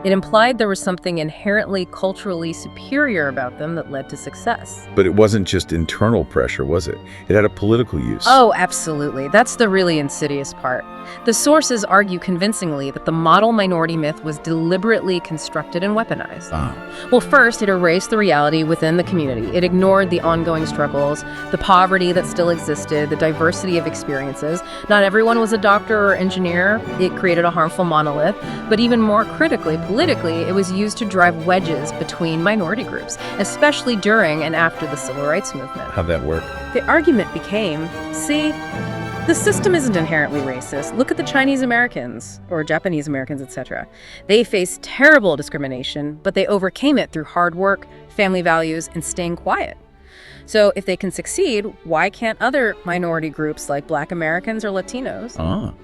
It implied there was something inherently culturally superior about them that led to success. But it wasn't just internal pressure, was it? It had a political use. Oh, absolutely. That's the really insidious part. The sources argue convincingly that the model minority myth was deliberately constructed and weaponized. Well, first, it erased the reality within the community. It ignored the ongoing struggles, the poverty that still existed, the diversity of experiences. Not everyone was a doctor or engineer. It created a harmful monolith. But even more critically, politically, it was used to drive wedges between minority groups, especially during and after the Civil Rights Movement. How'd that work? The argument became, see, the system isn't inherently racist. Look at the Chinese Americans, or Japanese Americans, etc. They faced terrible discrimination, but they overcame it through hard work, family values, and staying quiet. So if they can succeed, why can't other minority groups like Black Americans or Latinos?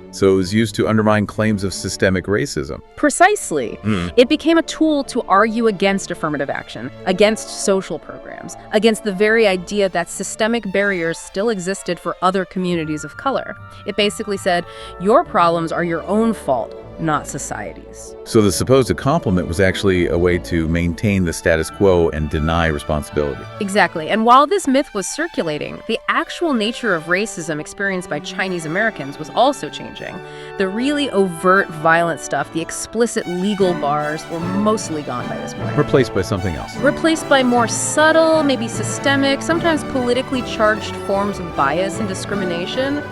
So it was used to undermine claims of systemic racism. Precisely. It became a tool to argue against affirmative action, against social programs, against the very idea that systemic barriers still existed for other communities of color. It basically said, your problems are your own fault, not society's. So the supposed compliment was actually a way to maintain the status quo and deny responsibility. Exactly. And while this myth was circulating, the actual nature of racism experienced by Chinese Americans was also changing. The really overt violent stuff, the explicit legal bars, were mostly gone by this point. Replaced by something else. Replaced by more subtle, maybe systemic, sometimes politically charged forms of bias and discrimination.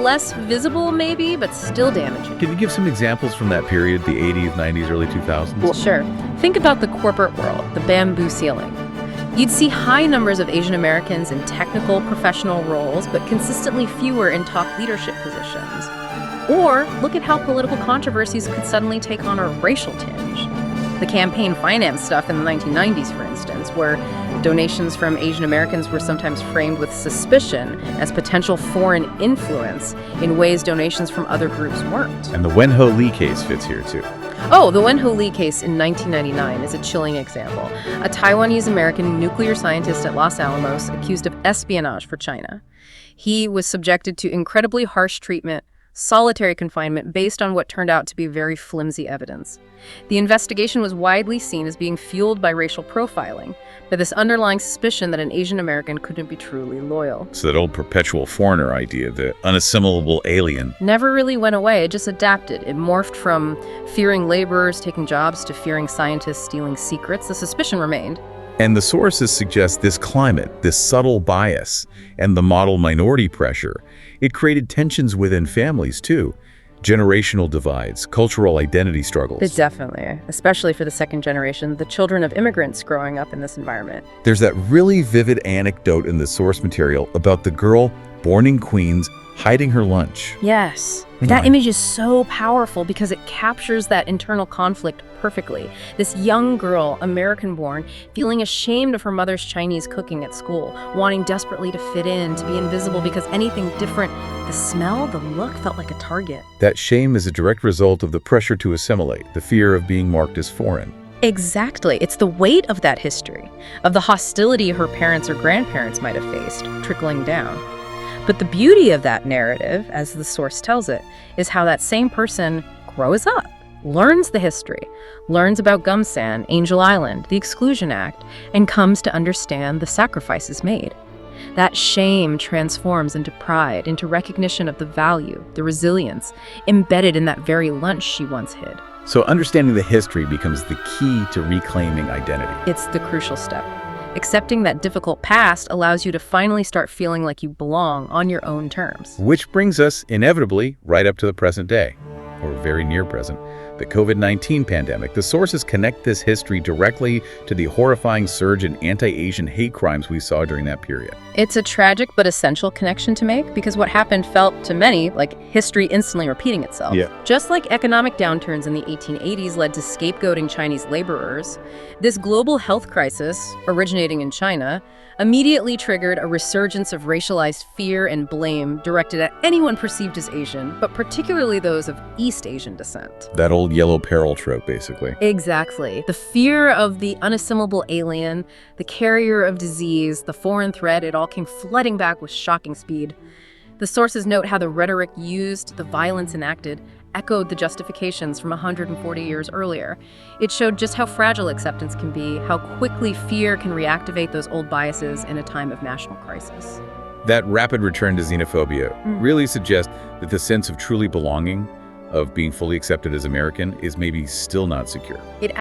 Less visible, maybe, but still damaging. Can you give some examples from that period, the 80s, 90s, early 2000s? Well, sure. Think about the corporate world, the bamboo ceiling. You'd see high numbers of Asian Americans in technical, professional roles, but consistently fewer in top leadership positions. Or look at how political controversies could suddenly take on a racial tinge. The campaign finance stuff in the 1990s, for instance, where donations from Asian Americans were sometimes framed with suspicion as potential foreign influence in ways donations from other groups weren't. And the Wen-Ho Lee case fits here, too. Oh, the Wen-Ho Lee case in 1999 is a chilling example. A Taiwanese-American nuclear scientist at Los Alamos accused of espionage for China. He was subjected to incredibly harsh treatment, solitary confinement based on what turned out to be very flimsy evidence. The investigation was widely seen as being fueled by racial profiling, by this underlying suspicion that an Asian American couldn't be truly loyal. So that old perpetual foreigner idea, the unassimilable alien, never really went away, it just adapted. It morphed from fearing laborers taking jobs to fearing scientists stealing secrets. The suspicion remained. And the sources suggest this climate, this subtle bias, and the model minority pressure, it created tensions within families too. Generational divides, cultural identity struggles. Definitely, especially for the second generation, the children of immigrants growing up in this environment. There's that really vivid anecdote in the source material about the girl born in Queens hiding her lunch. Yes. That image is so powerful because it captures that internal conflict perfectly. This young girl, American-born, feeling ashamed of her mother's Chinese cooking at school, wanting desperately to fit in, to be invisible because anything different, the smell, the look, felt like a target. That shame is a direct result of the pressure to assimilate, the fear of being marked as foreign. Exactly. It's the weight of that history, of the hostility her parents or grandparents might have faced, trickling down. But the beauty of that narrative, as the source tells it, is how that same person grows up, learns the history, learns about Gumsan, Angel Island, the Exclusion Act, and comes to understand the sacrifices made. That shame transforms into pride, into recognition of the value, the resilience, embedded in that very lunch she once hid. So understanding the history becomes the key to reclaiming identity. It's the crucial step. Accepting that difficult past allows you to finally start feeling like you belong on your own terms. Which brings us, inevitably, right up to the present day, or very near present. The COVID-19 pandemic. The sources connect this history directly to the horrifying surge in anti-Asian hate crimes we saw during that period. It's a tragic but essential connection to make because what happened felt to many like history instantly repeating itself. Just like economic downturns in the 1880s led to scapegoating Chinese laborers, this global health crisis, originating in China, immediately triggered a resurgence of racialized fear and blame directed at anyone perceived as Asian, but particularly those of East Asian descent. That old yellow peril trope, basically. Exactly. The fear of the unassimilable alien, the carrier of disease, the foreign threat, it all came flooding back with shocking speed. The sources note how the rhetoric used, the violence enacted, echoed the justifications from 140 years earlier. It showed just how fragile acceptance can be, how quickly fear can reactivate those old biases in a time of national crisis. That rapid return to xenophobia really suggests that the sense of truly belonging, of being fully accepted as American, is maybe still not secure. It